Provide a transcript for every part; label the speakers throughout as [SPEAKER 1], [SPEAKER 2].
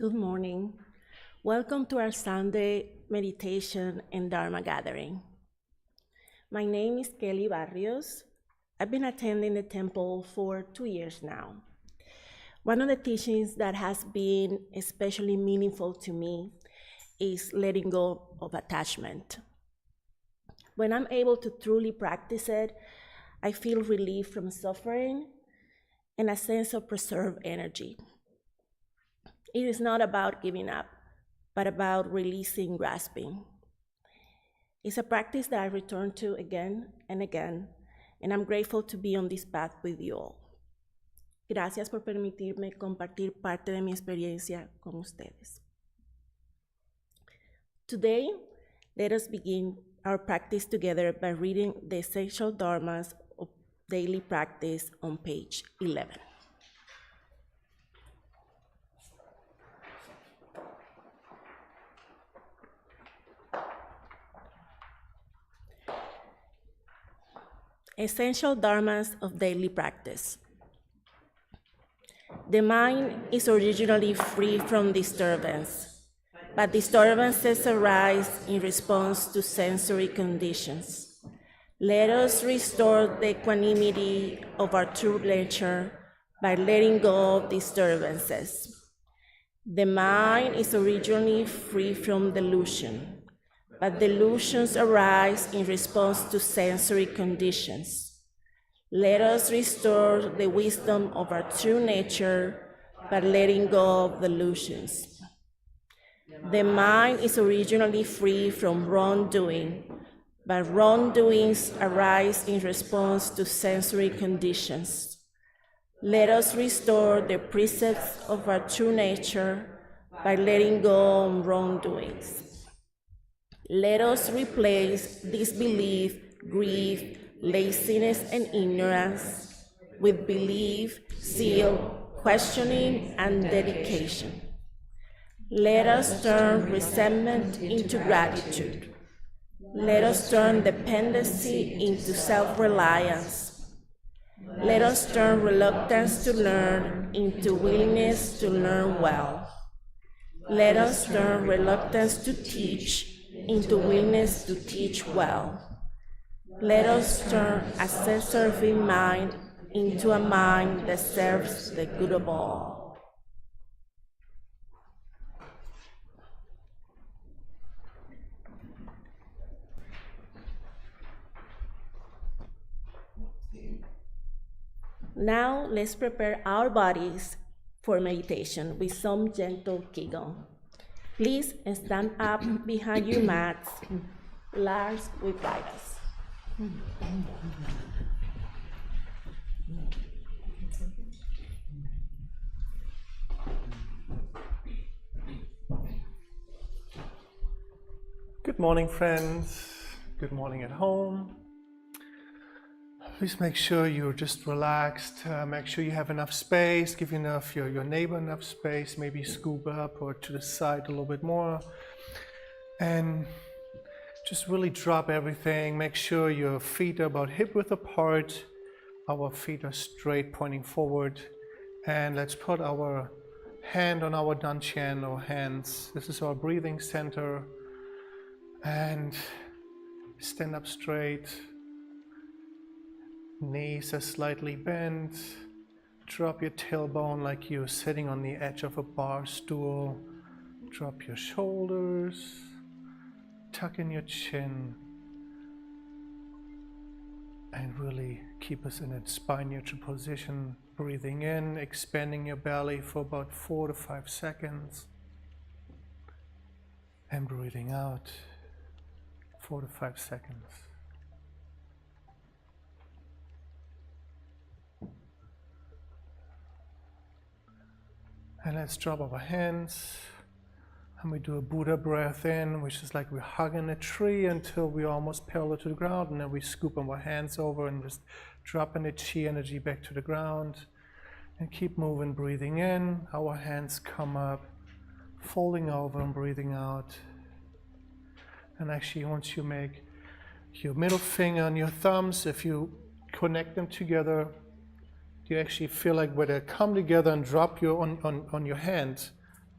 [SPEAKER 1] Good morning. Welcome to our Sunday meditation and Dharma gathering. My name is Kelly Barrios. I've been attending the temple for 2 years now. One of the teachings that has been especially meaningful to me is letting go of attachment. When I'm able to truly practice it, I feel relief from suffering and a sense of preserved energy. It is not about giving up, but about releasing grasping. It's a practice that I return to again and again, and I'm grateful to be on this path with you all. Gracias por permitirme compartir parte de mi experiencia con ustedes. Today, let us begin our practice together by reading the essential dharmas of daily practice on page 11. Essential dharmas of daily practice. The mind is originally free from disturbance, but disturbances arise in response to sensory conditions. Let us restore the equanimity of our true nature by letting go of disturbances. The mind is originally free from delusion, but delusions arise in response to sensory conditions. Let us restore the wisdom of our true nature by letting go of delusions. The mind is originally free from wrongdoing, but wrongdoings arise in response to sensory conditions. Let us restore the precepts of our true nature by letting go of wrongdoings. Let us replace disbelief, grief, laziness, and ignorance with belief, zeal, questioning, and dedication. Let us turn resentment into gratitude. Let us turn dependency into self-reliance. Let us turn reluctance to learn into willingness to learn well. Let us turn reluctance to teach into willingness to teach well. Let us turn a self-serving mind into a mind that serves the good of all. Now let's prepare our bodies for meditation with some gentle Qi Gong. Please stand up behind your mats. Lars will guide us.
[SPEAKER 2] Good morning, friends. Good morning at home. Please make sure you're just relaxed. Make sure you have enough space. Give your neighbor enough space. Maybe scoop up or to the side a little bit more. And just really drop everything. Make sure your feet are about hip-width apart. Our feet are straight, pointing forward. And let's put our hand on our dantian, or hands. This is our breathing center. And stand up straight. Knees are slightly bent. Drop your tailbone like you're sitting on the edge of a bar stool. Drop your shoulders. Tuck in your chin. And really keep us in a spine neutral position. Breathing in, expanding your belly for about 4 to 5 seconds. And breathing out, 4 to 5 seconds. And let's drop our hands, and we do a Buddha breath in, which is like we're hugging a tree until we're almost parallel to the ground, and then we scoop our hands over and just dropping the Qi energy back to the ground. And keep moving, breathing in, our hands come up, folding over and breathing out. And actually, once you make your middle finger and your thumbs, if you connect them together, you actually feel like where they come together and drop on your hand,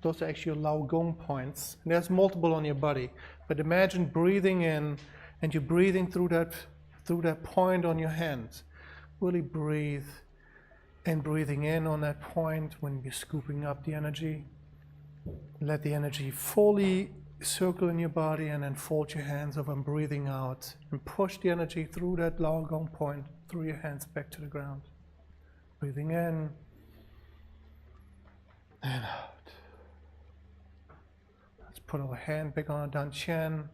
[SPEAKER 2] Those are actually your Lao Gong points. And there's multiple on your body. But imagine breathing in, and you're breathing through that point on your hands. Really breathe, and breathing in on that point when you're scooping up the energy. Let the energy fully circle in your body, and then fold your hands over and breathing out. And push the energy through that Lao Gong point, through your hands back to the ground. Breathing in and out. Let's put our hand back on our dantian.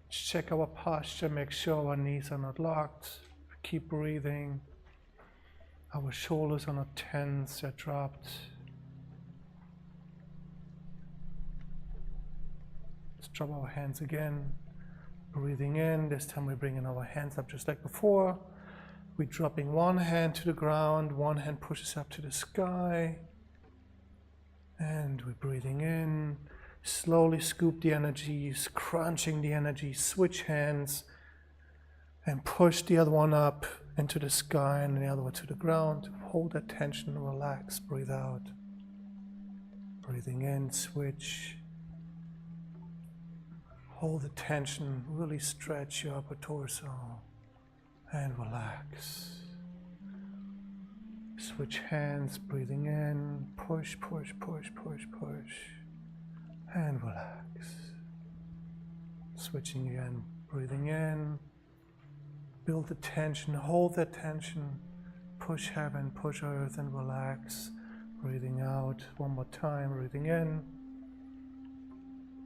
[SPEAKER 2] Check our posture, make sure our knees are not locked. Keep breathing. Our shoulders are not tense, they're dropped. Let's drop our hands again. Breathing in, this time we're bringing our hands up just like before. We're dropping one hand to the ground, one hand pushes up to the sky. And we're breathing in. Slowly scoop the energies, crunching the energy, switch hands, and push the other one up into the sky and the other one to the ground. Hold that tension, relax, breathe out. Breathing in, switch. Hold the tension, really stretch your upper torso, and relax. Switch hands, breathing in, push, push, push, push, push. And relax. Switching again, breathing in. Build the tension, hold that tension. Push heaven, push earth, and relax. Breathing out, one more time, breathing in.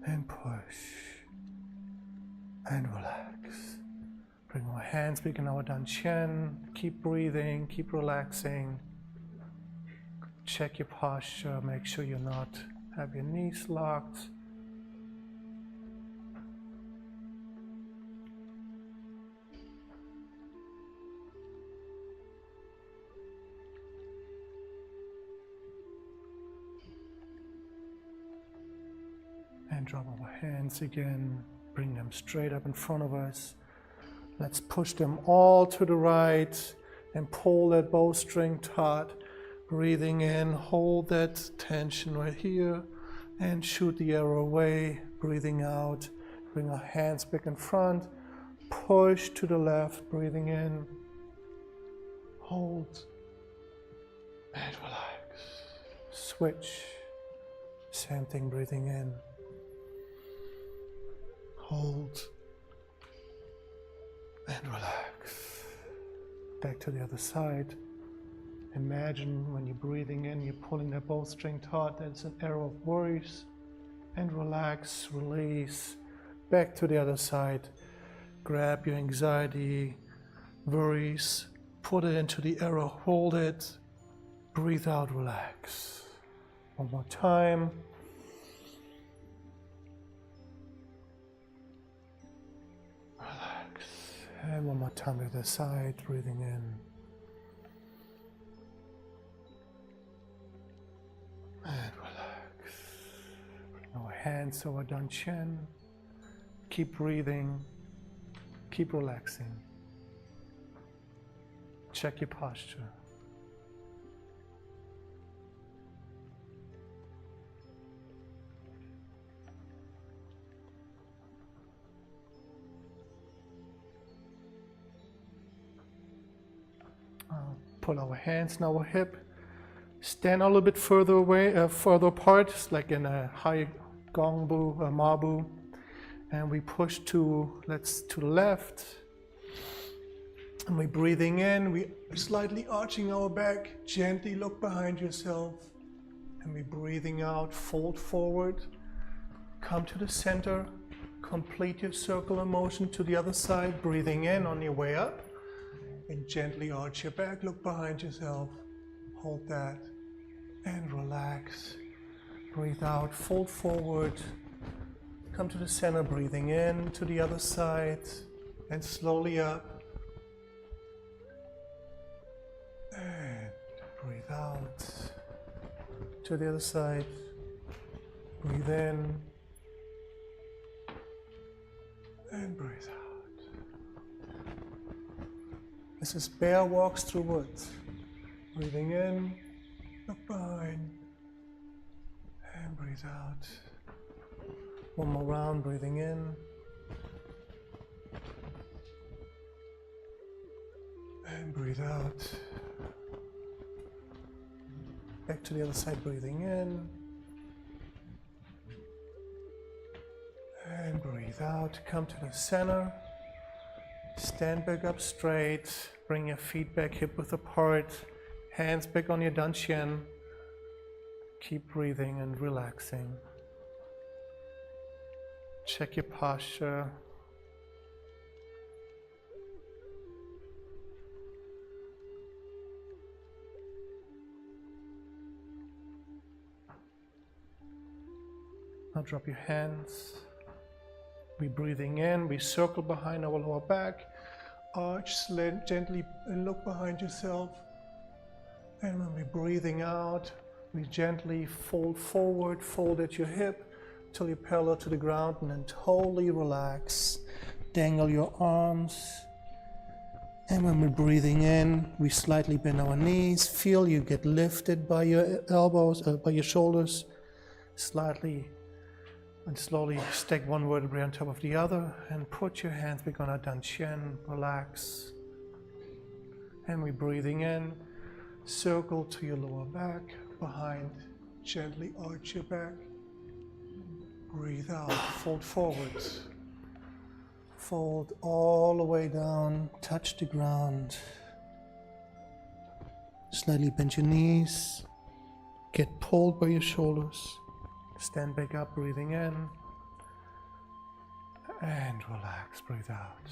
[SPEAKER 2] And push. And relax. Bring our hands back in our dantian. Keep breathing, keep relaxing. Check your posture, make sure you're not have your knees locked. And drop our hands again, bring them straight up in front of us. Let's push them all to the right and pull that bowstring taut. Breathing in, hold that tension right here and shoot the arrow away. Breathing out, bring our hands back in front, push to the left, breathing in, hold, and relax. Switch, same thing, breathing in, hold, and relax. Back to the other side. Imagine when you're breathing in, you're pulling that bowstring taut, that's an arrow of worries. And relax, release. Back to the other side. Grab your anxiety, worries, put it into the arrow, hold it, breathe out, relax. One more time. Relax. And one more time to the side, breathing in. And relax. Bring our hands over dantian. Keep breathing. Keep relaxing. Check your posture. Pull our hands in our hip. Stand a little bit further away, further apart, like in a high gongbu, mabu, and we push to the left. And we're breathing in. We slightly arching our back. Gently look behind yourself, and we're breathing out. Fold forward. Come to the center. Complete your circular motion to the other side. Breathing in on your way up, and gently arch your back. Look behind yourself. Hold that and relax. Breathe out, fold forward. Come to the center, breathing in to the other side and slowly up. And breathe out to the other side. Breathe in and breathe out. This is bear walks through woods. Breathing in, look behind, and breathe breathe out. One more round, breathing in. And breathe out. Back to the other side, breathing in. And breathe out. Come to the center. Stand back up straight. Bring your feet back hip width apart. Hands back on your dantian. Keep breathing and relaxing. Check your posture. Now drop your hands. We're breathing in. We circle behind our lower back. Arch gently and look behind yourself. And when we're breathing out, we gently fold forward, fold at your hip till you're parallel to the ground, and then totally relax. Dangle your arms. And when we're breathing in, we slightly bend our knees. Feel you get lifted by your elbows, by your shoulders, slightly. And slowly stack one vertebrae on top of the other and put your hands back on our dantian, relax. And we're breathing in, circle to your lower back, behind, gently arch your back. Breathe out, fold forwards. Fold all the way down, touch the ground. Slightly bend your knees, get pulled by your shoulders. Stand back up, breathing in, and relax, breathe out.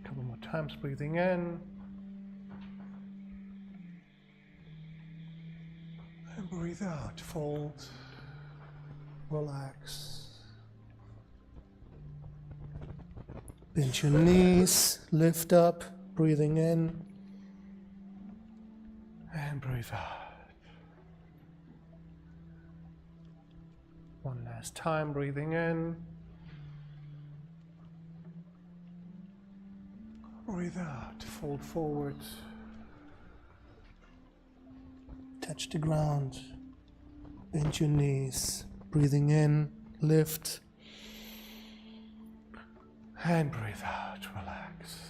[SPEAKER 2] A couple more times, breathing in, and breathe out, fold, relax. Bend your knees, lift up, breathing in, and breathe out. One last time, breathing in. Breathe out, fold forward. Touch the ground. Bend your knees. Breathing in, lift. And breathe out, relax.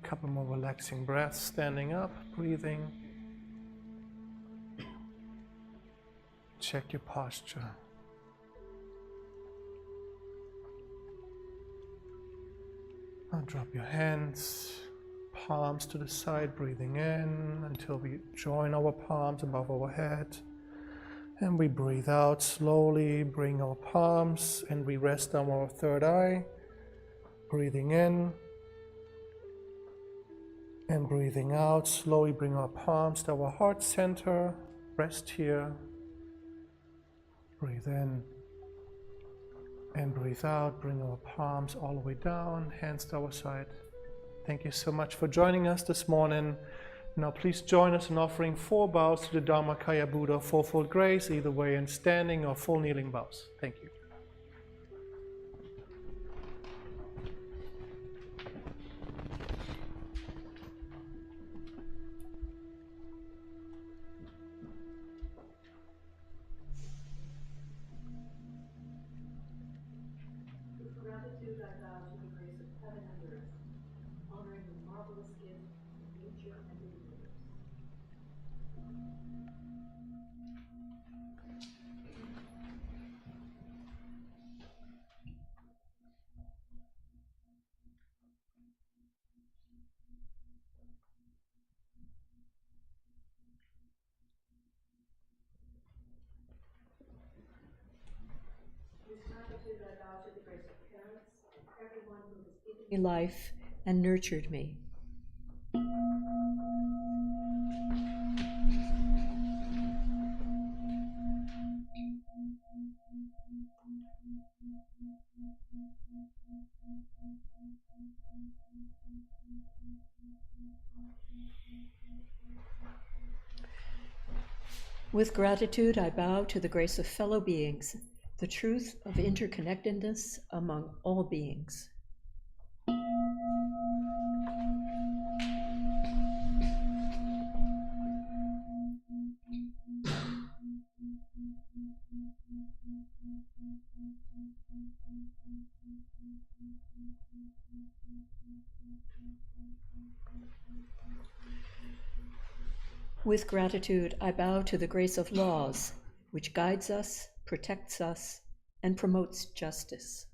[SPEAKER 2] A couple more relaxing breaths, standing up, breathing. Check your posture. Now drop your hands, palms to the side, breathing in until we join our palms above our head. And we breathe out slowly, bring our palms, and we rest on our third eye. Breathing in and breathing out, slowly bring our palms to our heart center, rest here. Breathe in and breathe out. Bring our palms all the way down, hands to our side. Thank you so much for joining us this morning. Now please join us in offering 4 bows to the Dharmakaya Buddha, fourfold grace, either way in standing or full kneeling bows. Thank you.
[SPEAKER 3] Gratitude I vow to the grace of heaven and earth, honoring the marvelous gift of nature and the universe. With gratitude I vow to the grace of parents, everyone who has given me life and nurtured me. With gratitude, I bow to the grace of fellow beings, the truth of interconnectedness among all beings. With gratitude, I bow to the grace of laws, which guides us, protects us, and promotes justice.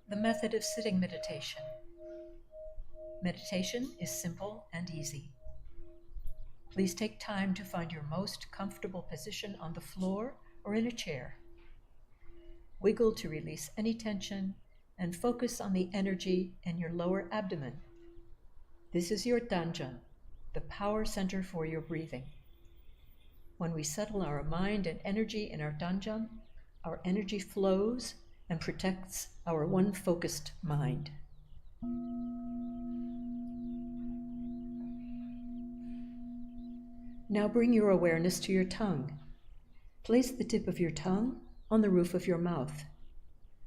[SPEAKER 3] The method of sitting meditation. Meditation is simple and easy. Please take time to find your most comfortable position on the floor or in a chair. Wiggle to release any tension and focus on the energy in your lower abdomen. This is your danjan, the power center for your breathing. When we settle our mind and energy in our danjan, our energy flows and protects our one-focused mind. Now bring your awareness to your tongue. Place the tip of your tongue on the roof of your mouth.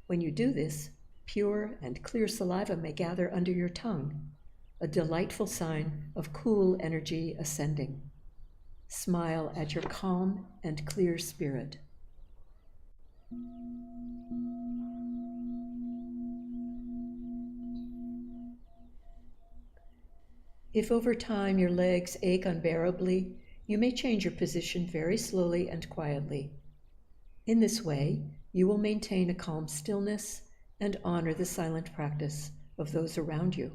[SPEAKER 3] When you do this, pure and clear saliva may gather under your tongue, a delightful sign of cool energy ascending. Smile at your calm and clear spirit. If over time your legs ache unbearably, you may change your position very slowly and quietly. In this way, you will maintain a calm stillness and honor the silent practice of those around you.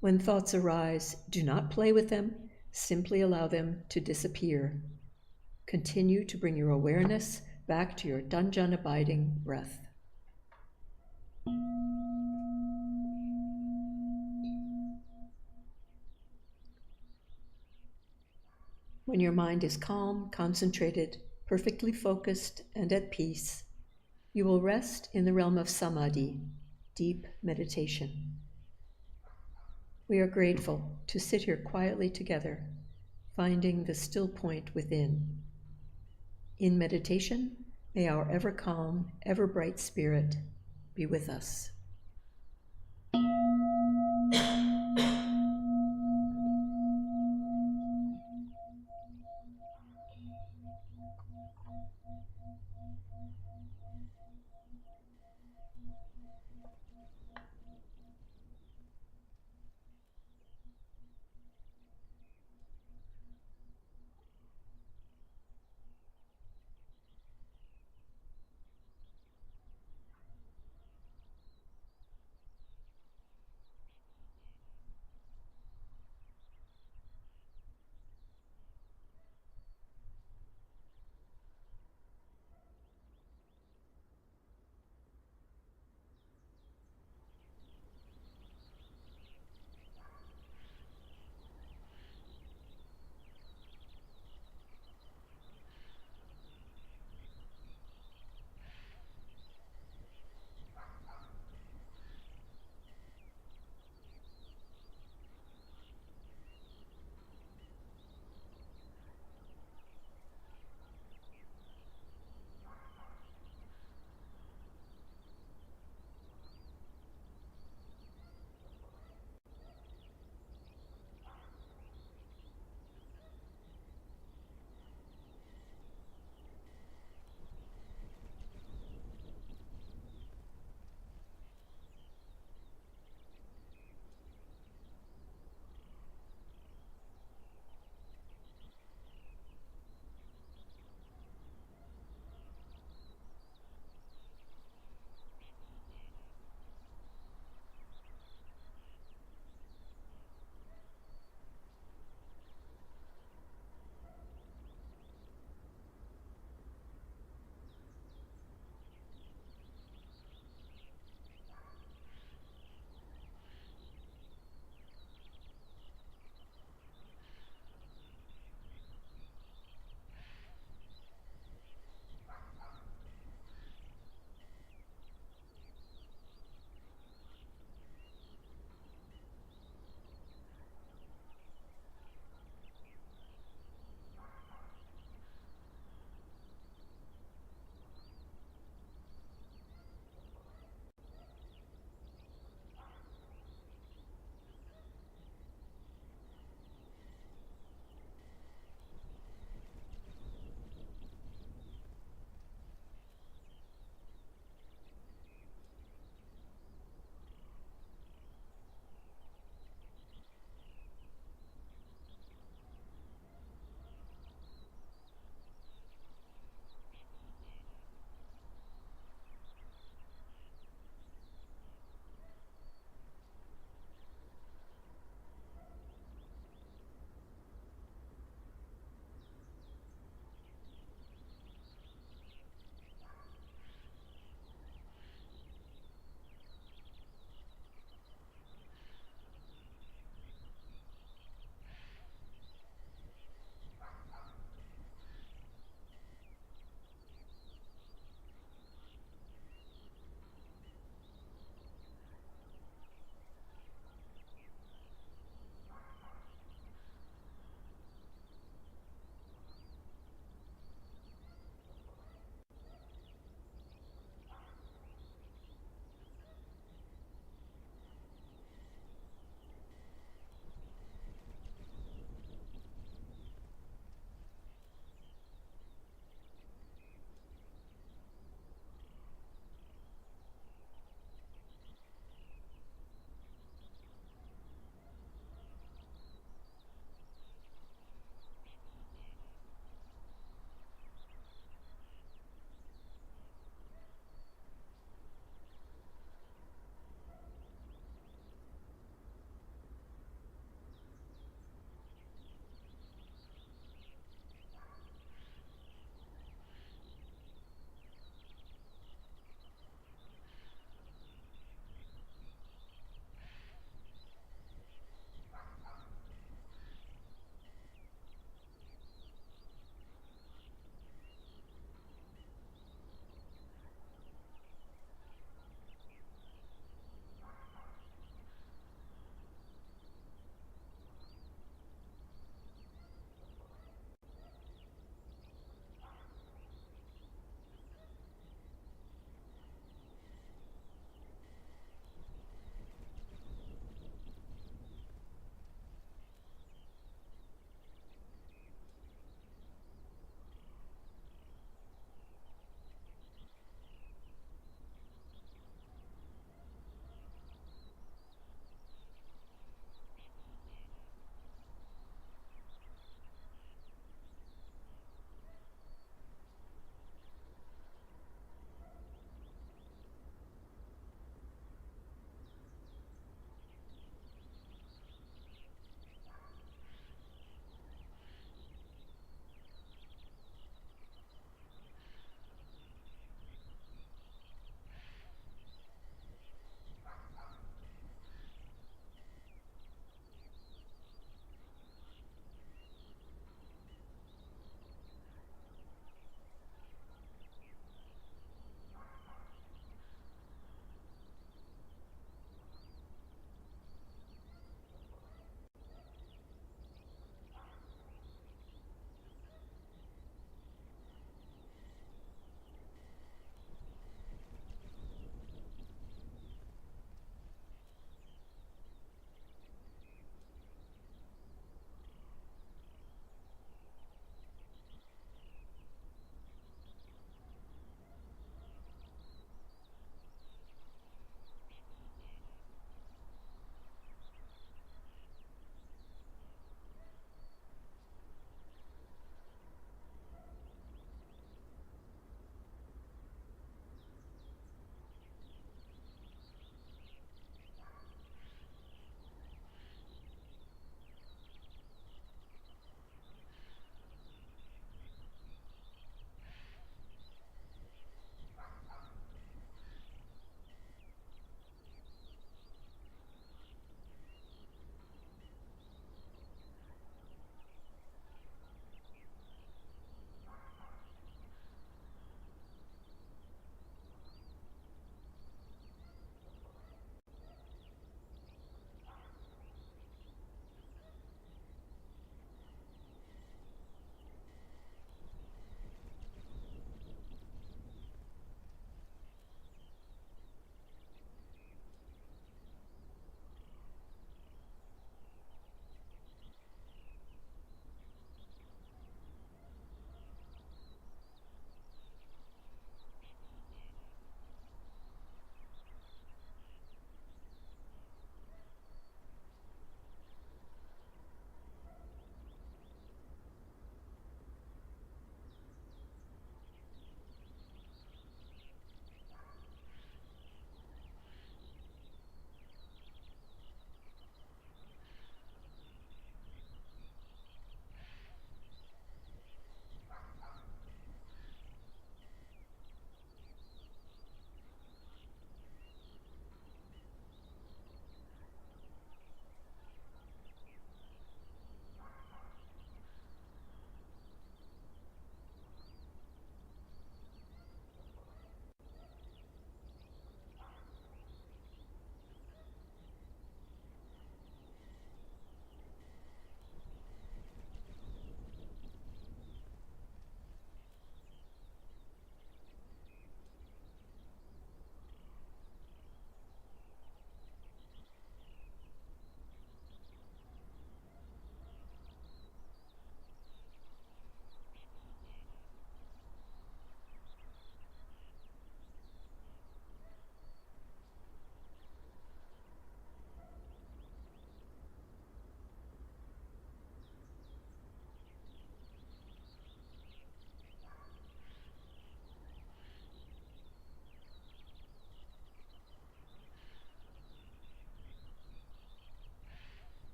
[SPEAKER 3] When thoughts arise, do not play with them, simply allow them to disappear. Continue to bring your awareness back to your danjan abiding breath. When your mind is calm, concentrated, perfectly focused, and at peace, you will rest in the realm of samadhi, deep meditation. We are grateful to sit here quietly together, finding the still point within. In meditation, may our ever calm, ever bright spirit be with us.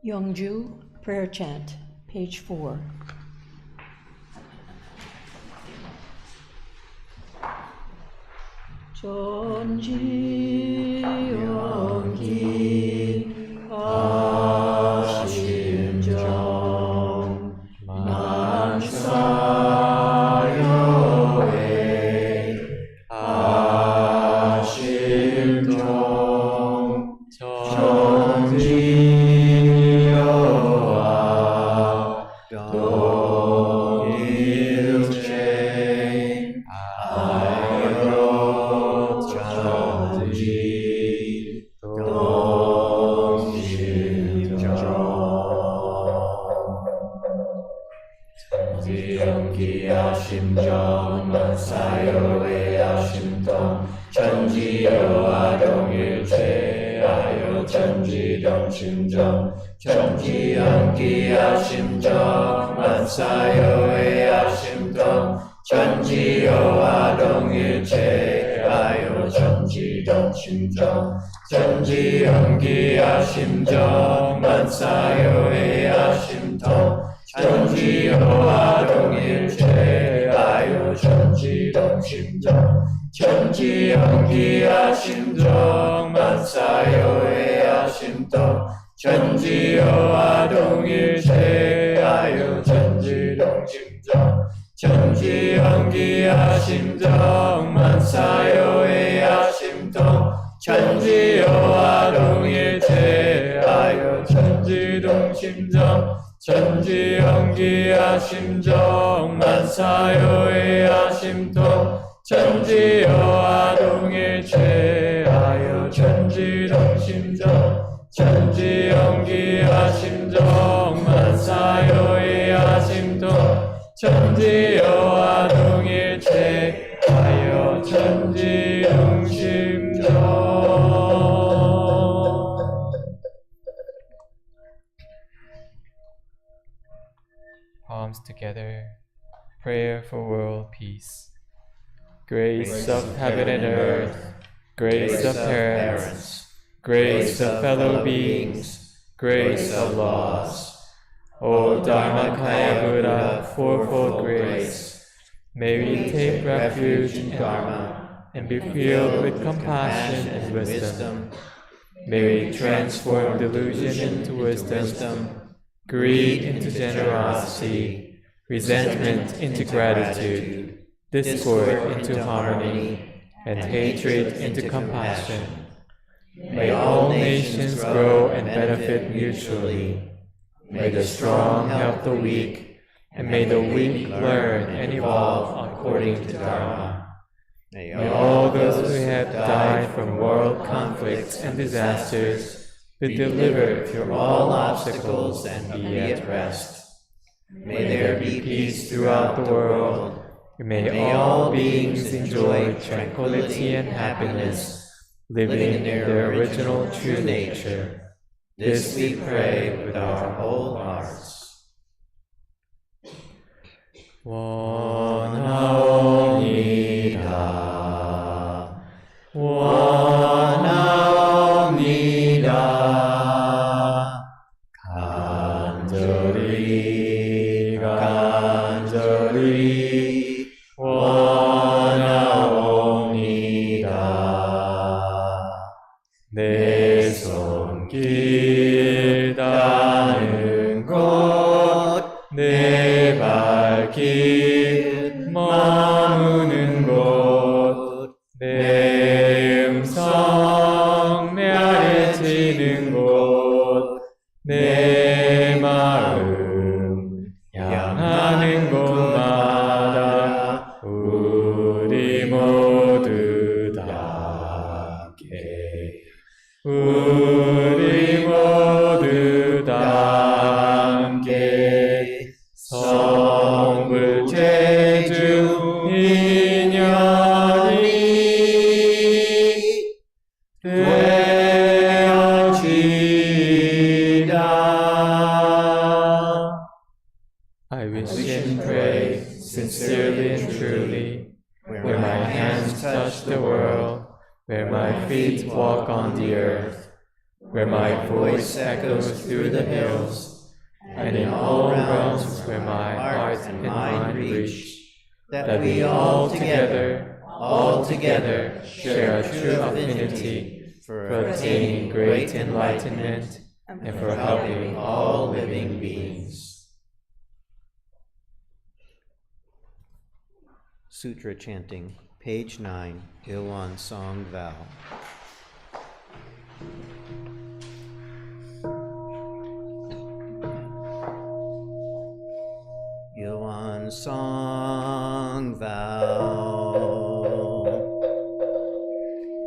[SPEAKER 3] Yongju Prayer Chant, page 4. 전지 연기 아심정 만사여의 아심정 전지여와 동일체 아여 전지 전지연기야심정 만사여외야심동 전지여와 동일체하여 전지동심정 전지연기야심정 만사여외야심동 전지여와 동일체하여 전지동심정 전지연기야심정 만사여외야심동 전지여와 동일체하여 전지동심정 전지연기야심정 만사여외야심동 전지여와 동일체하여 전지동심정 전지연기야심정 만사여외야심동 전지여와 동일체하여 전지동심정 전지연기야심정 만사여외야심동 전지여와 동일체하여 전지동심정 전지연기야심정 만사여외야심동 전지여와 동일체하여 전지동심정.
[SPEAKER 4] Palms together. Prayer for world peace. Grace of heaven and earth, grace of parents, grace of fellow beings, grace of laws. O Dharmakaya Buddha, fourfold grace, may we take refuge in Dharma and be filled with compassion and wisdom. May we transform delusion into wisdom, greed into generosity, resentment into gratitude, discord into harmony, and hatred into compassion. May all nations grow and benefit mutually. May the strong help the weak, and may the weak learn and evolve according to Dharma. May all those who have died from world conflicts and disasters be delivered from all obstacles and be at rest. May there be peace throughout the world. May all beings enjoy tranquility and happiness, living in their original true nature. This we pray with our whole hearts. 원하옵니다. 원하옵니다. 간절히 간절히 원하옵니다. 내 손길 닿는 곳, 내 발길 머무는 곳, 내 음성 메아리치는 곳, 내 마음 향하는 곳마다 우리 모두 다 함께 우리 모두 다 함께 성불체주 인연이 되어지다. I wish and pray sincerely and truly, where my hands touch the world, where my feet walk on the earth, where my voice echoes through the hills, and in all realms where my heart and mind reach, that we all together share a true affinity for attaining great enlightenment and for helping all living beings.
[SPEAKER 5] Sutra chanting, page 9, Ilwan Song Vow. Ilwan Song Vow.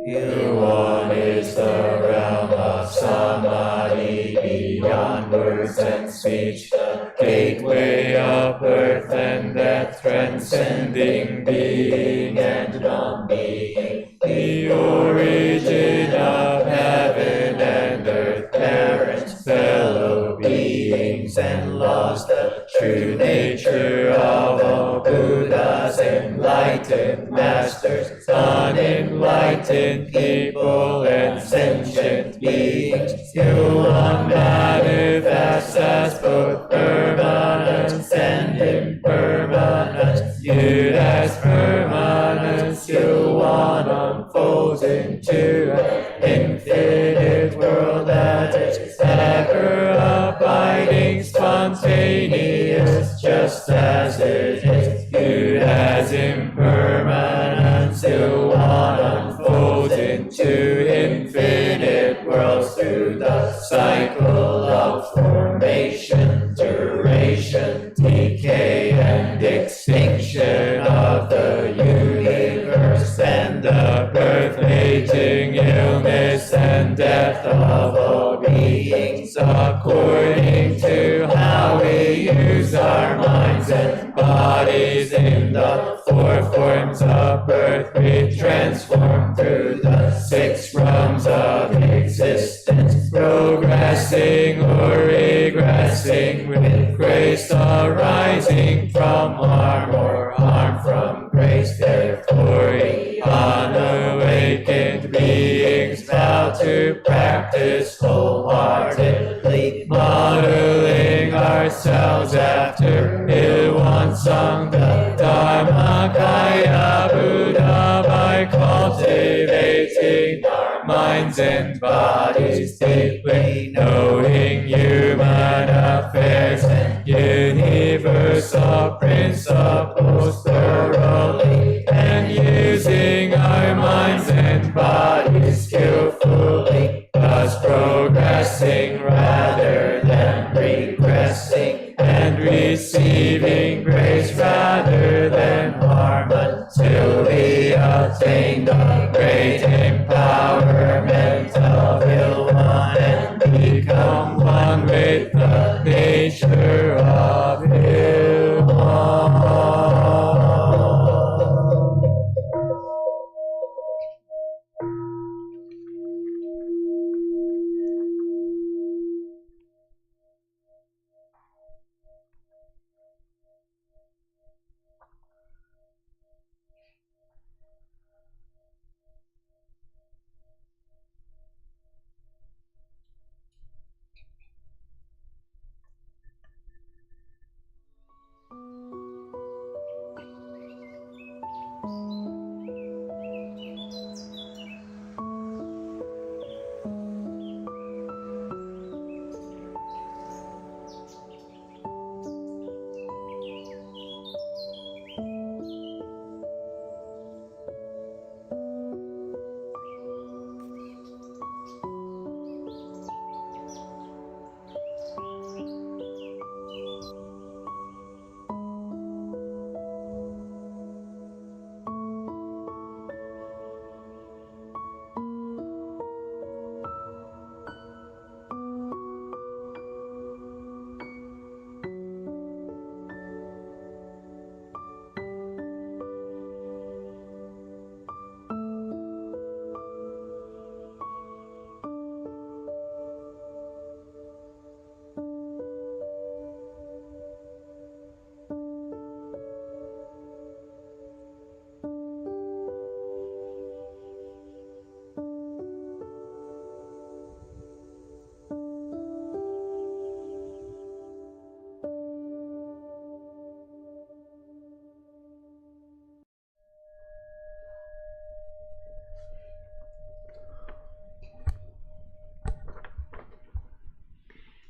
[SPEAKER 4] Ilwan is the realm of samadhi beyond words and speech, the gateway of birth and death, transcending being and non-being, the origin of heaven and earth, parents, fellow beings and laws, the true nature of all Buddhas, enlightened masters, unenlightened people and sentient beings. Ilwan manifests as both permanence and impermanence. Viewed as permanence, Ilwan unfolds into an infinite world that is ever abiding, spontaneous, just as it is. Viewed as impermanence, Ilwan unfolds into infinite worlds through the cycle of formation, duration, decay, and extinction of the universe, and the birth, aging, illness, and death of all beings, according to how we use our minds and bodies. In the four forms of birth, we transform through the 6 realms of existence, progressing or regressing with grace arising from harm or harm from grace. Therefore, we unawakened beings vow to practice wholeheartedly, modeling ourselves after Ilwan Song, the Dharmakaya Buddha, by cultivating our minds and bodies deeply, knowing human affairs and universal principles thoroughly, and using our minds and bodies skillfully, thus progressing rather than regressing, and receiving grace rather than harm, until we attain the great empowerment of Ilwan and become one with the nature of Ilwan.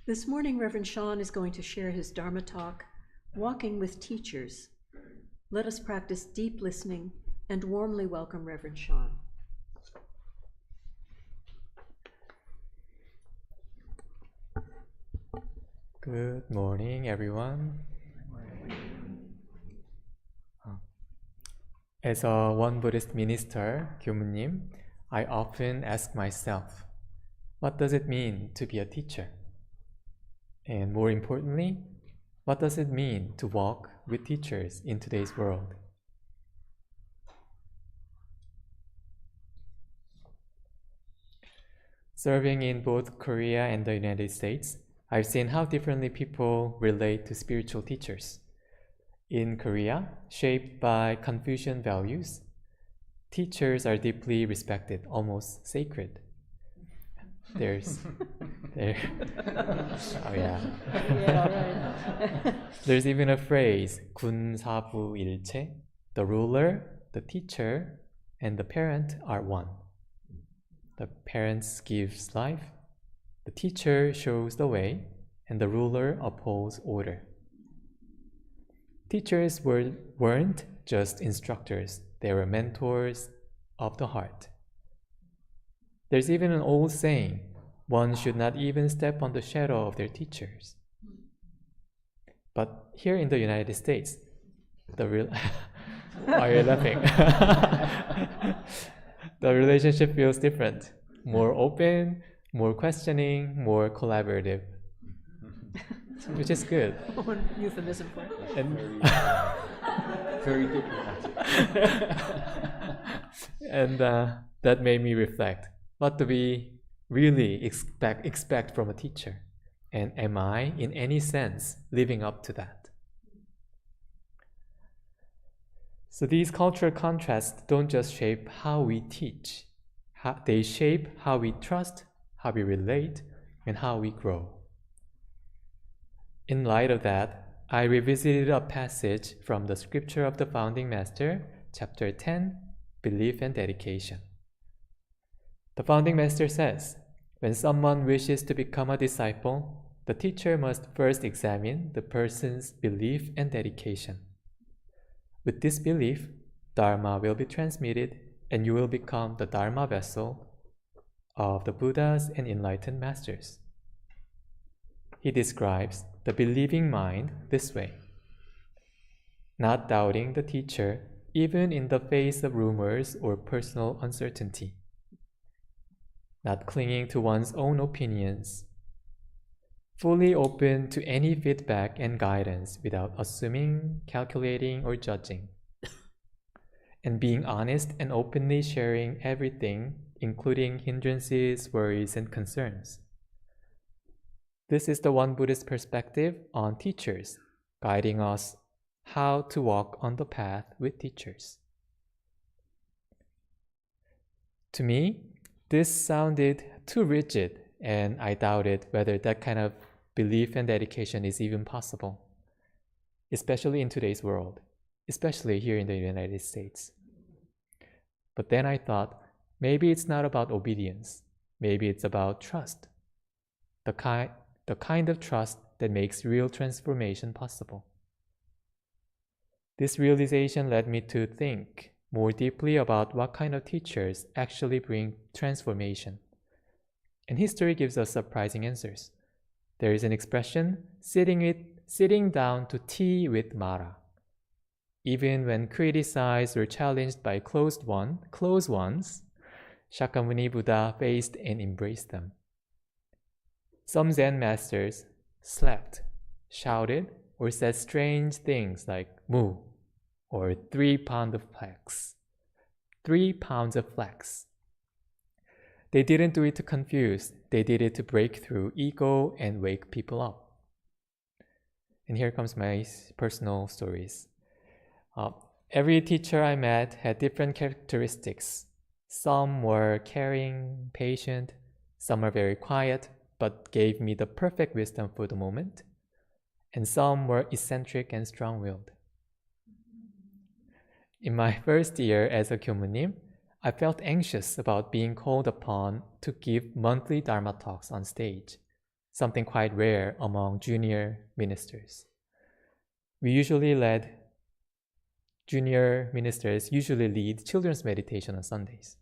[SPEAKER 3] This morning, Reverend Sean is going to share his Dharma talk, Walking with Teachers. Let us practice deep listening and warmly welcome Reverend Sean.
[SPEAKER 4] Good morning, everyone. As a Won Buddhist minister, 교무님, I often ask myself, what does it mean to be a teacher? And more importantly, what does it mean to walk with teachers in today's world? Serving in both Korea and the United States, I've seen how differently people relate to spiritual teachers. In Korea, shaped by Confucian values, teachers are deeply respected, almost sacred. There's even a phrase, 군사부일체, the ruler, the teacher, and the parent are one. The parent gives life, the teacher shows the way, and the ruler upholds order. Teachers weren't just instructors, they were mentors of the heart. There's even an old saying, one should not even step on the shadow of their teachers. But here in the United States, why are you laughing? The relationship feels different, more open, more questioning, more collaborative, which is good.
[SPEAKER 3] One euphemism for it.
[SPEAKER 4] And
[SPEAKER 6] very diplomatic.
[SPEAKER 4] and that made me reflect, what do we really expect from a teacher? And am I, in any sense, living up to that? So these cultural contrasts don't just shape how we teach, they shape how we trust, how we relate, and how we grow. In light of that, I revisited a passage from the Scripture of the Founding Master, Chapter 10, Belief and Dedication. The Founding Master says, when someone wishes to become a disciple, the teacher must first examine the person's belief and dedication. With this belief, Dharma will be transmitted and you will become the Dharma vessel of the Buddhas and enlightened masters. He describes the believing mind this way: not doubting the teacher even in the face of rumors or personal uncertainty, not clinging to one's own opinions, fully open to any feedback and guidance without assuming, calculating, or judging, and being honest and openly sharing everything, including hindrances, worries, and concerns. This is the Won Buddhist perspective on teachers, guiding us how to walk on the path with teachers. To me, this sounded too rigid, and I doubted whether that kind of belief and dedication is even possible, especially in today's world, especially here in the United States. But then I thought, maybe it's not about obedience. Maybe it's about trust. The kind of trust that makes real transformation possible. This realization led me to think more deeply about what kind of teachers actually bring transformation. And history gives us surprising answers. There is an expression, sitting down to tea with Mara. Even when criticized or challenged by close ones, Shakyamuni Buddha faced and embraced them. Some Zen masters slapped, shouted, or said strange things like "moo" or 3 pounds of flax. 3 pounds of flax. They didn't do it to confuse, they did it to break through ego and wake people up. And here comes my personal stories. Every teacher I met had different characteristics. Some were caring, patient, some are very quiet, but gave me the perfect wisdom for the moment, and some were eccentric and strong-willed. In my first year as a 교무님, I felt anxious about being called upon to give monthly Dharma talks on stage, something quite rare among junior ministers. Junior ministers usually lead children's meditation on Sundays.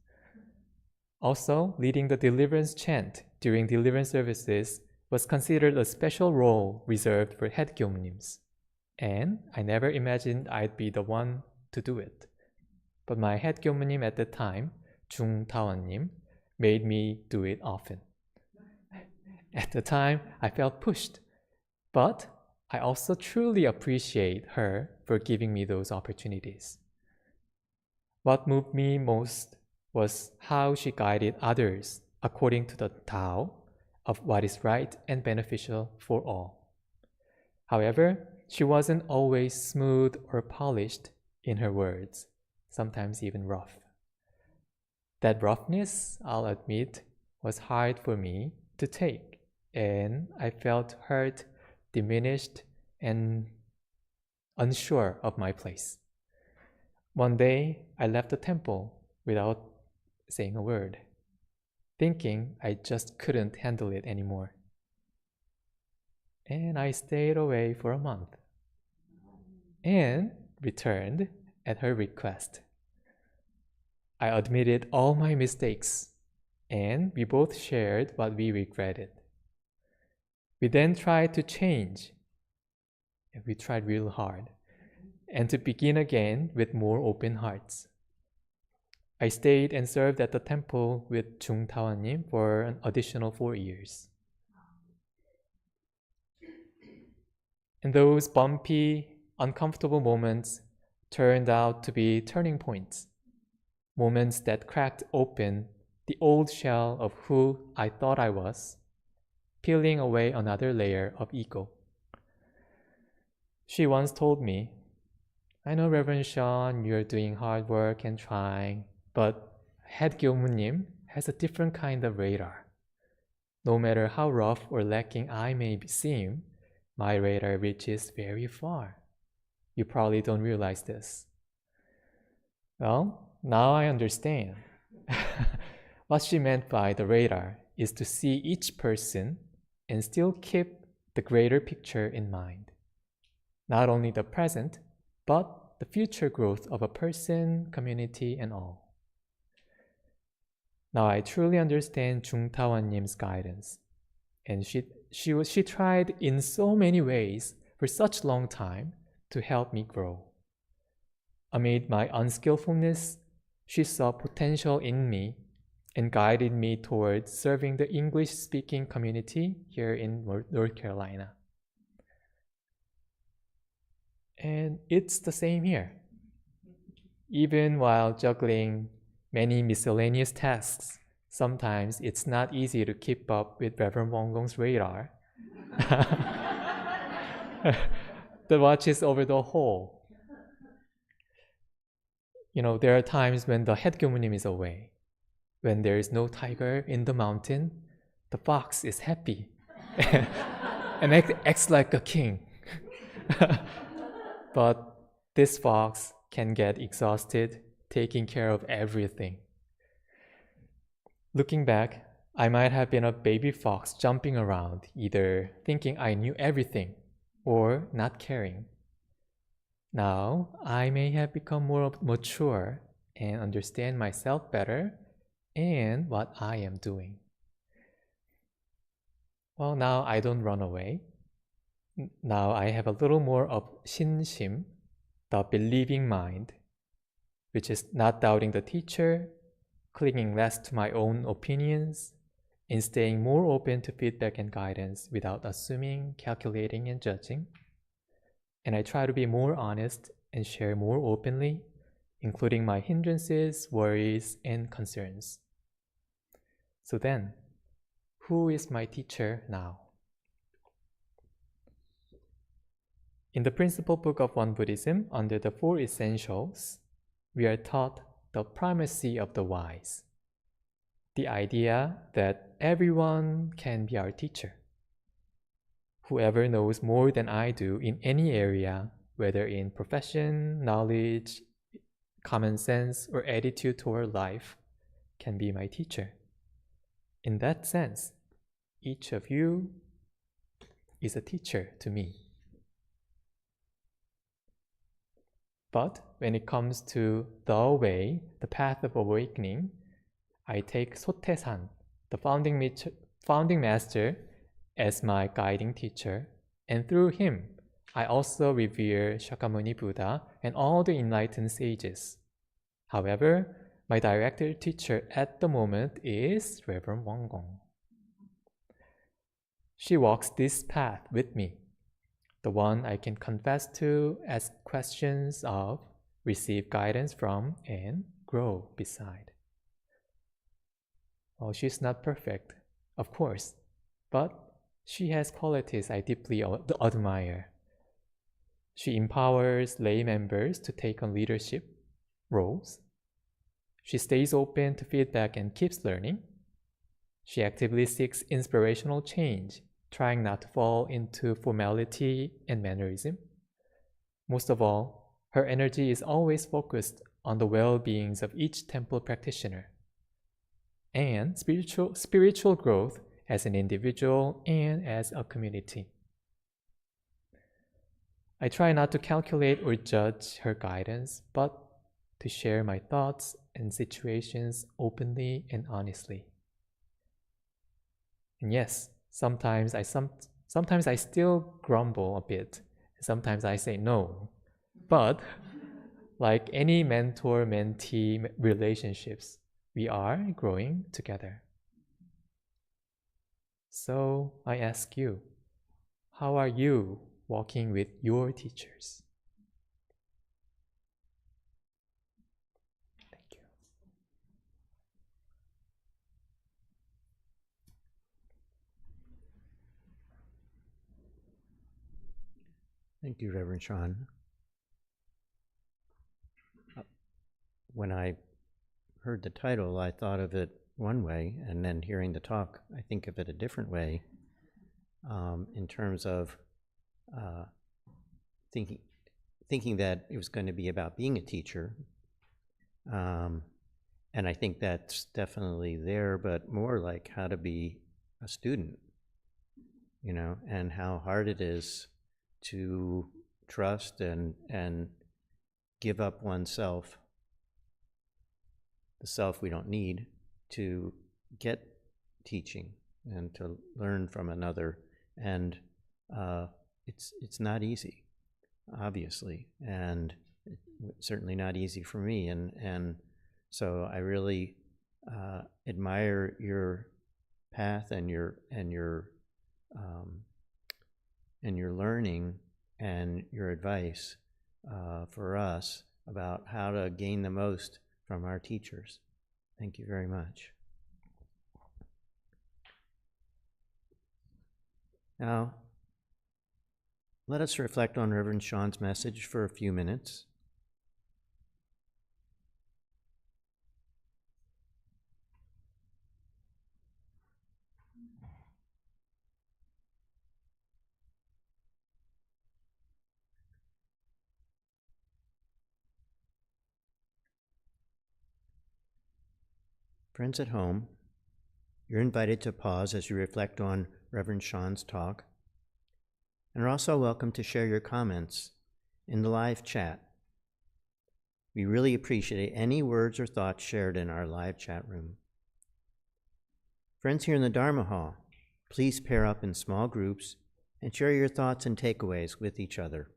[SPEAKER 4] Also, leading the deliverance chant during deliverance services was considered a special role reserved for head gyomnims, and I never imagined I'd be the one to do it. But my head gyomnim at the time, Jung Tawannim, made me do it often. At the time, I felt pushed, but I also truly appreciate her for giving me those opportunities. What moved me most was how she guided others according to the Tao of what is right and beneficial for all. However, she wasn't always smooth or polished in her words, sometimes even rough. That roughness, I'll admit, was hard for me to take, and I felt hurt, diminished, and unsure of my place. One day, I left the temple without saying a word, thinking I just couldn't handle it anymore. And I stayed away for a month and returned at her request. I admitted all my mistakes, and we both shared what we regretted. We then tried to change, and we tried real hard, and to begin again with more open hearts. I stayed and served at the temple with Jung Tawannim for an additional 4 years. And those bumpy, uncomfortable moments turned out to be turning points, moments that cracked open the old shell of who I thought I was, peeling away another layer of ego. She once told me, "I know, Reverend Sean, you're doing hard work and trying, but Head Gyomunim has a different kind of radar. No matter how rough or lacking I may seem, my radar reaches very far. You probably don't realize this." Well, now I understand. What she meant by the radar is to see each person and still keep the greater picture in mind. Not only the present, but the future growth of a person, community, and all. Now I truly understand Jung Tawan님's guidance, and she tried in so many ways for such long time to help me grow. Amid my unskillfulness, she saw potential in me and guided me towards serving the English-speaking community here in North Carolina. And it's the same here. Even while juggling many miscellaneous tasks, sometimes it's not easy to keep up with Reverend Won Gong's radar that watches over the whole. You know, there are times when the head Gyomunim is away. When there is no tiger in the mountain, the fox is happy and acts like a king. But this fox can get exhausted taking care of everything. Looking back, I might have been a baby fox jumping around, either thinking I knew everything or not caring. Now, I may have become more mature and understand myself better and what I am doing. Well, now I don't run away. Now I have a little more of Shinshim, the believing mind, which is not doubting the teacher, clinging less to my own opinions, and staying more open to feedback and guidance without assuming, calculating, and judging. And I try to be more honest and share more openly, including my hindrances, worries, and concerns. So then, who is my teacher now? In the principal book of Won Buddhism, under the 4 essentials, we are taught the primacy of the wise. The idea that everyone can be our teacher. Whoever knows more than I do in any area, whether in profession, knowledge, common sense, or attitude toward life, can be my teacher. In that sense, each of you is a teacher to me. But when it comes to the way, the path of awakening, I take Sotaesan, the founding master, as my guiding teacher, and through him, I also revere Shakyamuni Buddha and all the enlightened sages. However, my direct teacher at the moment is Reverend Won Gong. She walks this path with me, the one I can confess to, ask questions of, receive guidance from, and grow beside. Well, she's not perfect, of course, but she has qualities I deeply admire. She empowers lay members to take on leadership roles. She stays open to feedback and keeps learning. She actively seeks inspirational change, trying not to fall into formality and mannerism. Most of all, her energy is always focused on the well-beings of each temple practitioner and spiritual growth as an individual and as a community. I try not to calculate or judge her guidance, but to share my thoughts and situations openly and honestly. And yes, sometimes I still grumble a bit. Sometimes I say no. But like any mentor-mentee relationships, we are growing together. So I ask you, how are you walking with your teachers? Thank you.
[SPEAKER 5] Thank you, Reverend Sean. When I heard the title, I thought of it one way, and then hearing the talk, I think of it a different way, in terms of thinking that it was going to be about being a teacher. And I think that's definitely there, but more like how to be a student, you know, and how hard it is to trust and give up oneself, the self we don't need, to get teaching and to learn from another. And it's not easy, obviously, and certainly not easy for me. And so I really admire your path and your learning and your advice for us about how to gain the most from our teachers. Thank you very much. Now, let us reflect on Reverend Sean's message for a few minutes. Friends at home, you're invited to pause as you reflect on Reverend Sean's talk, and are also welcome to share your comments in the live chat. We really appreciate any words or thoughts shared in our live chat room. Friends here in the Dharma Hall, please pair up in small groups and share your thoughts and takeaways with each other.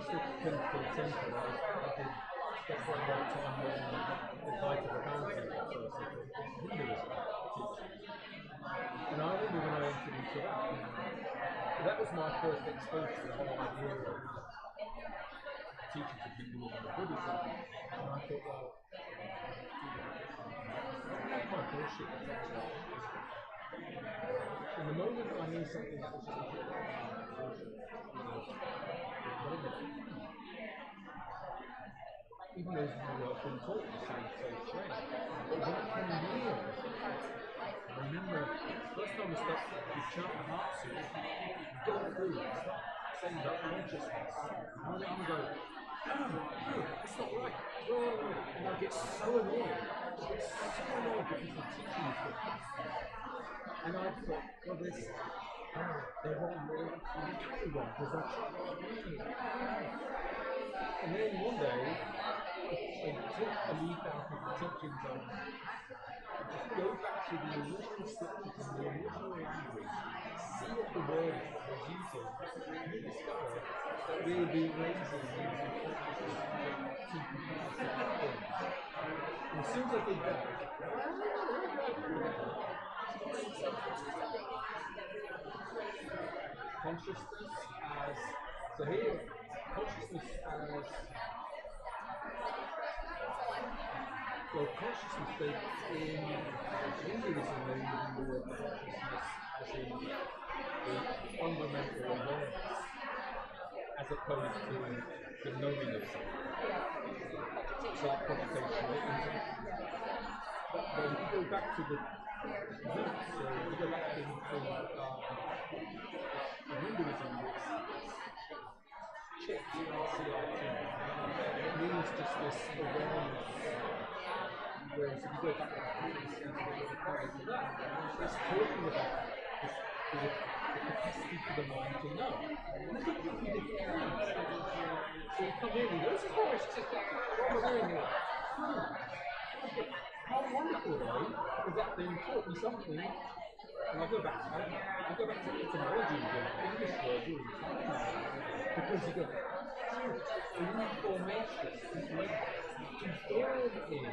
[SPEAKER 6] used to come to the temple, I did spend quite a lot of time learning the life of the mountain, Hinduism teaching. And I remember when I entered into that was my first exposure to the whole idea of teachings of Hinduism and Buddhism. And I thought, well, that's my bullshit. And the moment I knew something that was just a bit even though I've been taught the same strange. But when it came near, I remember the first time we chant the heart suit, we go through and start saying about consciousness. And I'm going, no, it's not right. And I get so annoyed. Because the teaching is different. And I thought, well, they're wrong, they're totally wrong, because they're trying. And then one day, I took a leaf out of the teachings on just go back to the original scriptures and the original language, see what the word was using, and you discover that we'll be raising using to and as soon as I did that, consciousness as, so here, consciousness as, well, consciousness in Hinduism, they use the word consciousness as in the fundamental awareness, as opposed to the knowing of something. So like computational intellect. But if you go back to the roots, so if you go back to Hinduism, it's chit, CIT. It means just this awareness. Whereas if you go back to that, it's talking about the capacity for the mind to know. So you come in and go, this is what we're doing here. How wonderful though, is that they taught me something, and I go back to etymology again, English words all the time, because you go, information, to form in.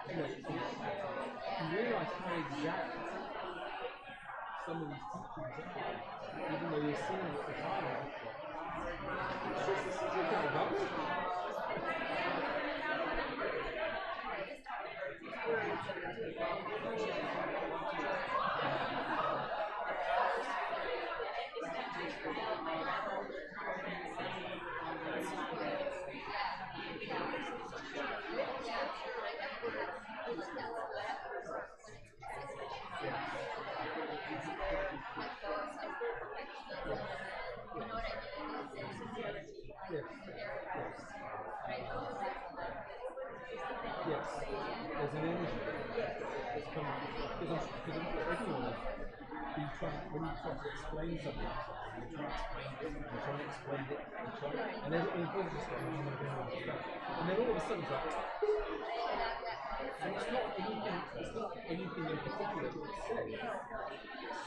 [SPEAKER 6] You realise how exact some of these teachings are, even though you're seeing what the time is. Yes, there's an energy that's coming because everyone has been trying, when you try to explain something, you're trying to explain it, and then everyone's just going, and then all of a sudden it's like, and it's not anything in particular that it's said,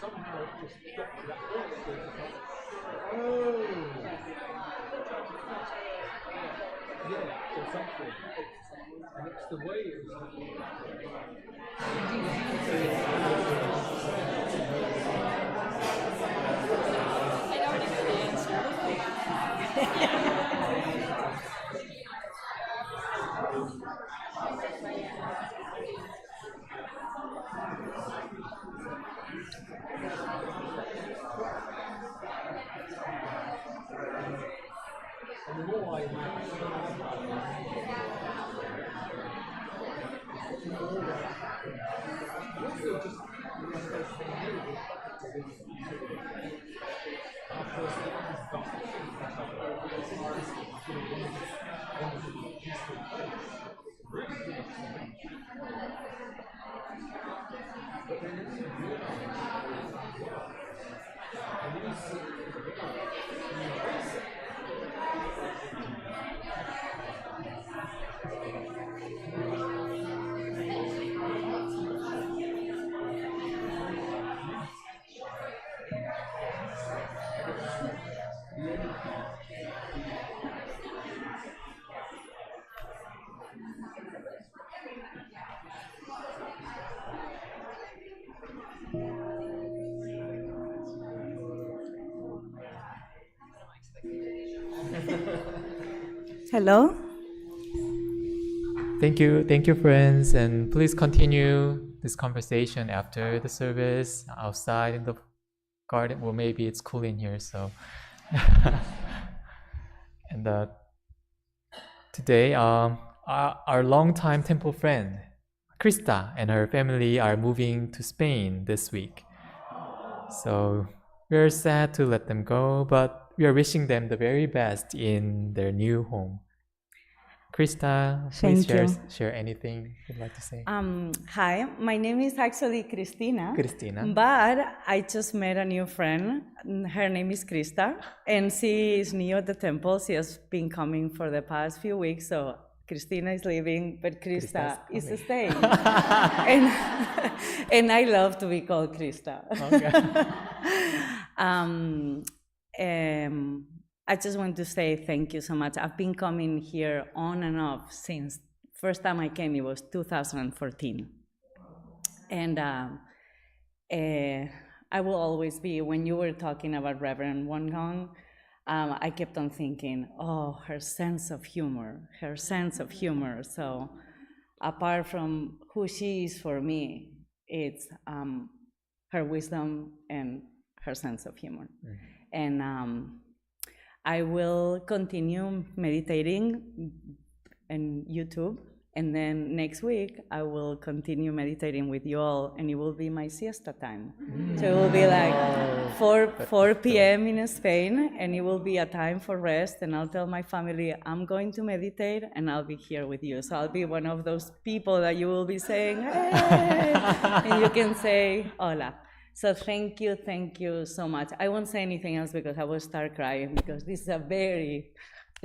[SPEAKER 6] somehow it just got to that point where it's like, oh, yeah, or something. And it's the way it was. And the more I also just
[SPEAKER 7] Hello.
[SPEAKER 4] Thank you, friends, and please continue this conversation after the service outside in the garden. Well, maybe it's cool in here, so. And today, our longtime temple friend, Krista, and her family are moving to Spain this week. So we're sad to let them go, but we are wishing them the very best in their new home. Krista, please share anything you'd like to say.
[SPEAKER 7] Hi, my name is actually Cristina.
[SPEAKER 4] Cristina.
[SPEAKER 7] But I just met a new friend. Her name is Krista, and she is new at the temple. She has been coming for the past few weeks, so Cristina is leaving, but Krista is staying. and I love to be called Krista.
[SPEAKER 4] Okay.
[SPEAKER 7] I just want to say thank you so much. I've been coming here on and off since first time I came, it was 2014. And I will always be, when you were talking about Reverend Won Gong, I kept on thinking, oh, her sense of humor. So apart from who she is for me, it's her wisdom and her sense of humor. And I will continue meditating on YouTube, and then next week I will continue meditating with you all, and it will be my siesta time. So it will be like 4 p.m. in Spain, and it will be a time for rest, and I'll tell my family I'm going to meditate, and I'll be here with you. So I'll be one of those people that you will be saying, hey, and you can say, hola. So thank you so much. I won't say anything else because I will start crying, because this is a very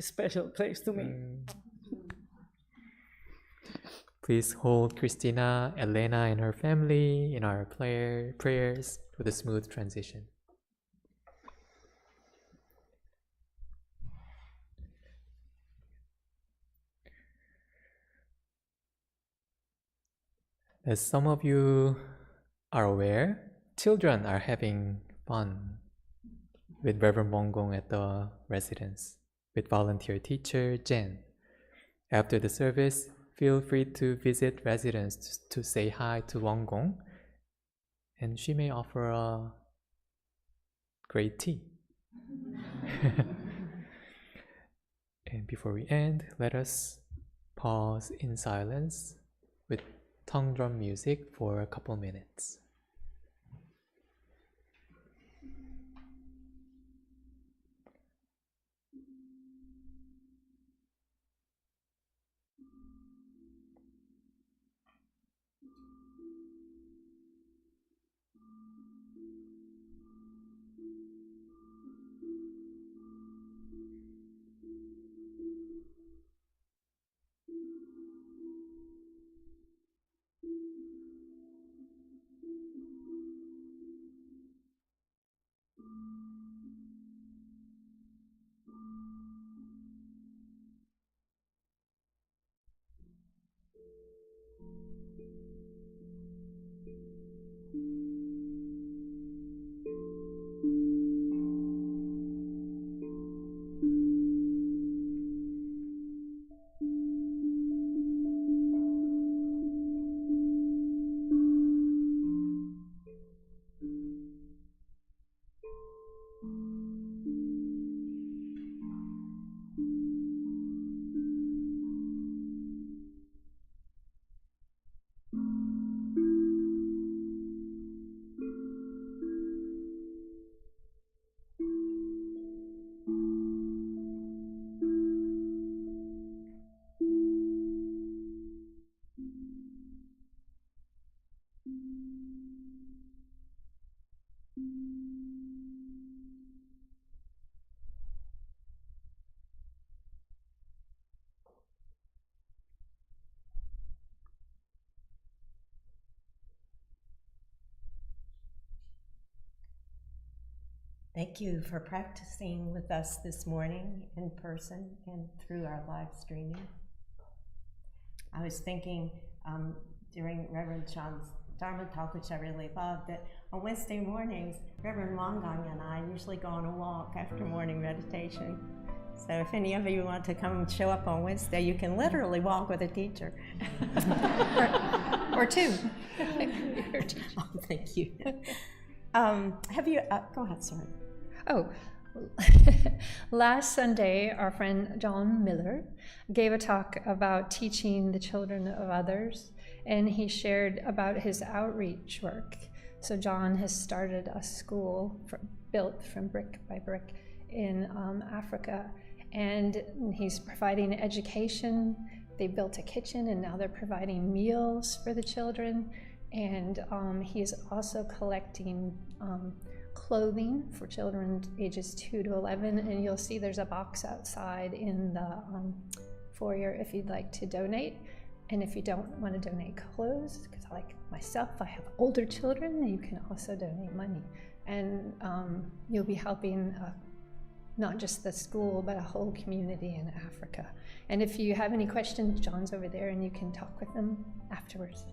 [SPEAKER 7] special place to me.
[SPEAKER 4] Please hold Christina, Elena, and her family in our prayers for the smooth transition. As some of you are aware, children are having fun with Reverend Won Gong at the residence with volunteer teacher Jen. After the service, feel free to visit residence to say hi to Won Gong, and she may offer a great tea. And before we end, let us pause in silence with tongue drum music for a couple minutes.
[SPEAKER 8] Thank you for practicing with us this morning in person and through our live streaming. I was thinking during Reverend Sean's Dharma Talk, which I really loved, that on Wednesday mornings, Reverend Won Gong and I usually go on a walk after morning meditation. So if any of you want to come show up on Wednesday, you can literally walk with a teacher.
[SPEAKER 9] Or two.
[SPEAKER 8] Oh, thank you. Have you, go ahead, sorry.
[SPEAKER 9] Oh, last Sunday, our friend John Miller gave a talk about teaching the children of others, and he shared about his outreach work. So John has started a school built from brick by brick in Africa, and he's providing education. They built a kitchen, and now they're providing meals for the children, and he's also collecting clothing for children ages 2 to 11, and you'll see there's a box outside in the foyer if you'd like to donate. And if you don't want to donate clothes, because like myself, I have older children, you can also donate money. And you'll be helping not just the school, but a whole community in Africa. And if you have any questions, John's over there and you can talk with them afterwards.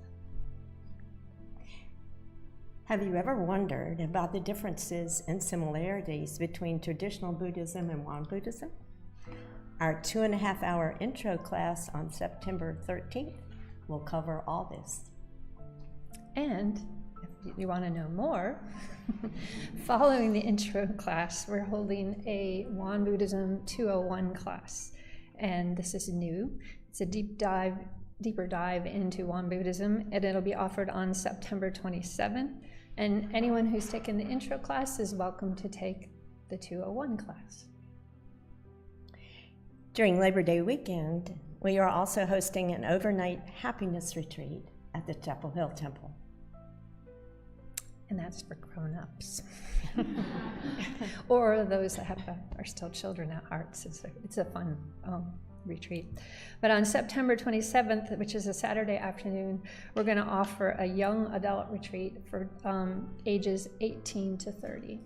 [SPEAKER 8] Have you ever wondered about the differences and similarities between traditional Buddhism and Won Buddhism? Our 2.5-hour intro class on September 13th will cover all this.
[SPEAKER 9] And if you want to know more, following the intro class, we're holding a Won Buddhism 201 class. And this is new. It's a deeper dive into Won Buddhism, and it'll be offered on September 27th. And anyone who's taken the intro class is welcome to take the 201 class.
[SPEAKER 8] During Labor Day weekend, we are also hosting an overnight happiness retreat at the Chapel Hill Temple.
[SPEAKER 9] And that's for grown-ups. Or those that are still children at heart. It's a fun retreat. But on September 27th, which is a Saturday afternoon, we're going to offer a young adult retreat for ages 18 to 30.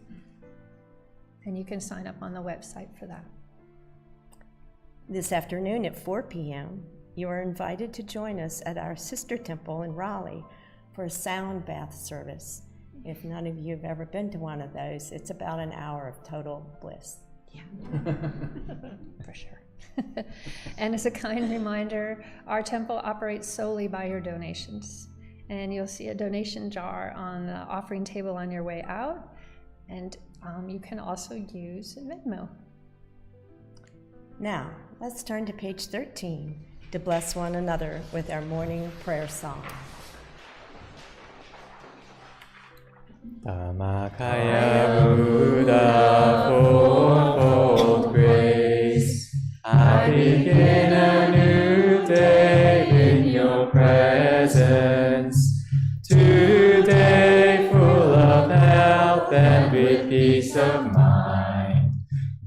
[SPEAKER 9] And you can sign up on the website for that.
[SPEAKER 8] This afternoon at 4 p.m., you are invited to join us at our sister temple in Raleigh for a sound bath service. If none of you have ever been to one of those, it's about an hour of total bliss.
[SPEAKER 9] Yeah, for sure. And as a kind reminder, our temple operates solely by your donations. And you'll see a donation jar on the offering table on your way out. And you can also use Venmo.
[SPEAKER 8] Now, let's turn to page 13 to bless one another with our morning prayer song.
[SPEAKER 4] Dharmakaya Buddha, fourfold grace. I begin a new day in your presence. Today full of health and with peace of mind.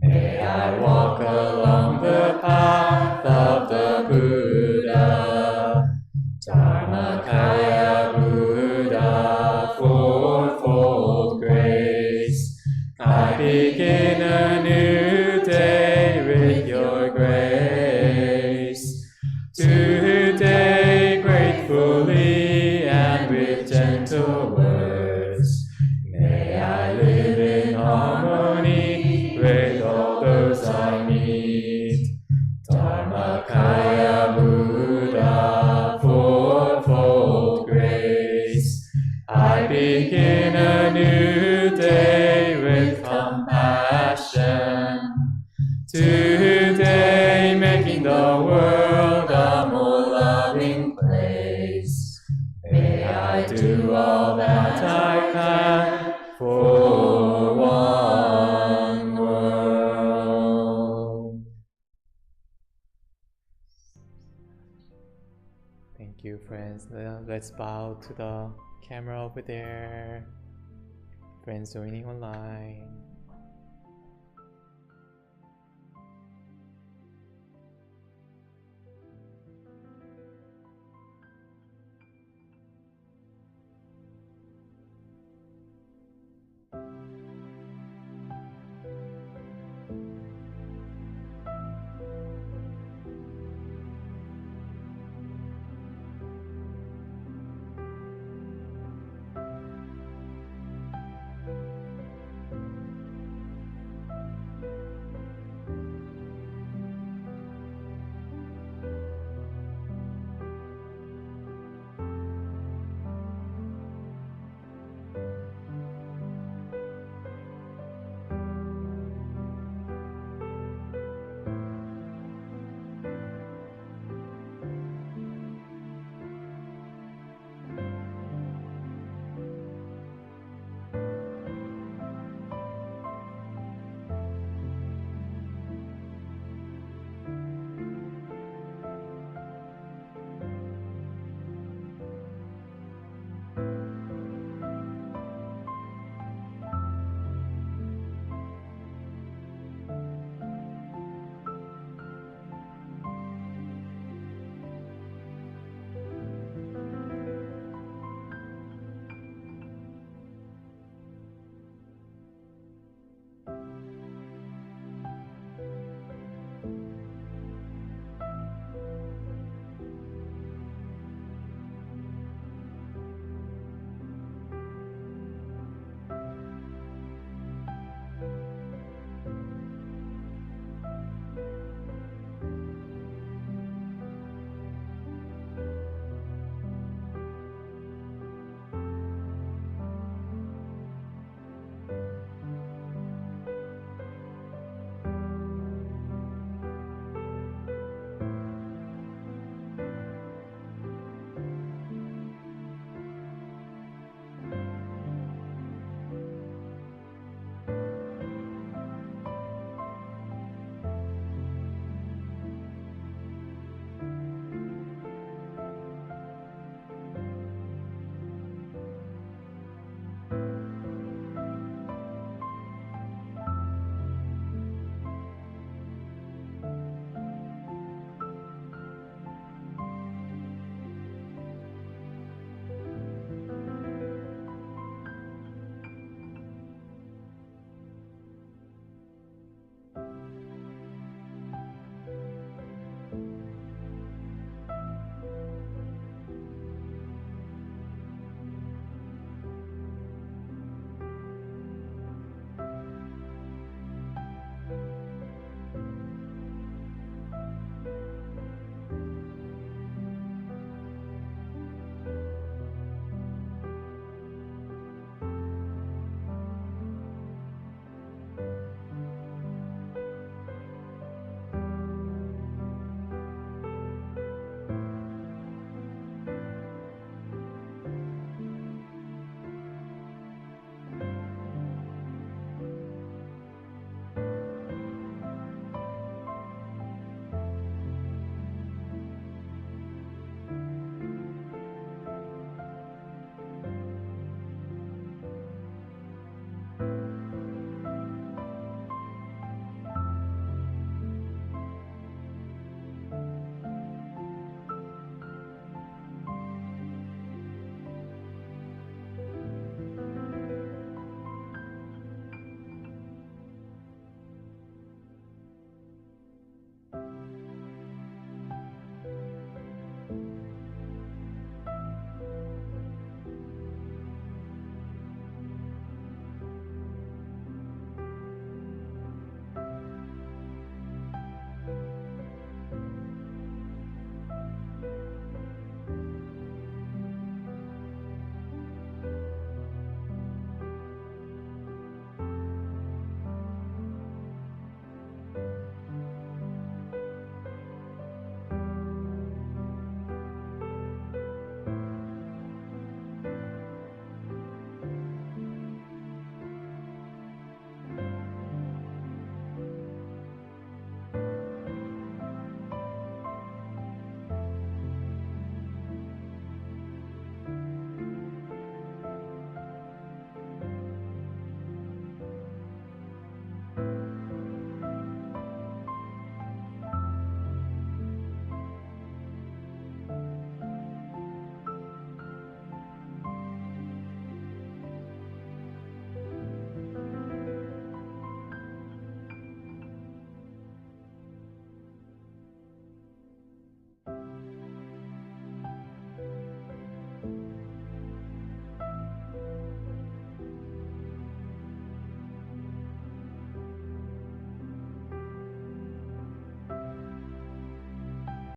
[SPEAKER 4] May I walk along the path of the Buddha. Dharmakaya Buddha, fourfold grace. I begin a new day with your grace. Today gratefully and with gentle words, may I live in harmony with all those I meet. Dharmakaya Buddha, fourfold grace. I begin a new day with compassion. Today making the world a more loving place. May I do all that I can for one world. Thank you, friends. Now let's bow to the camera over there. Friends joining online.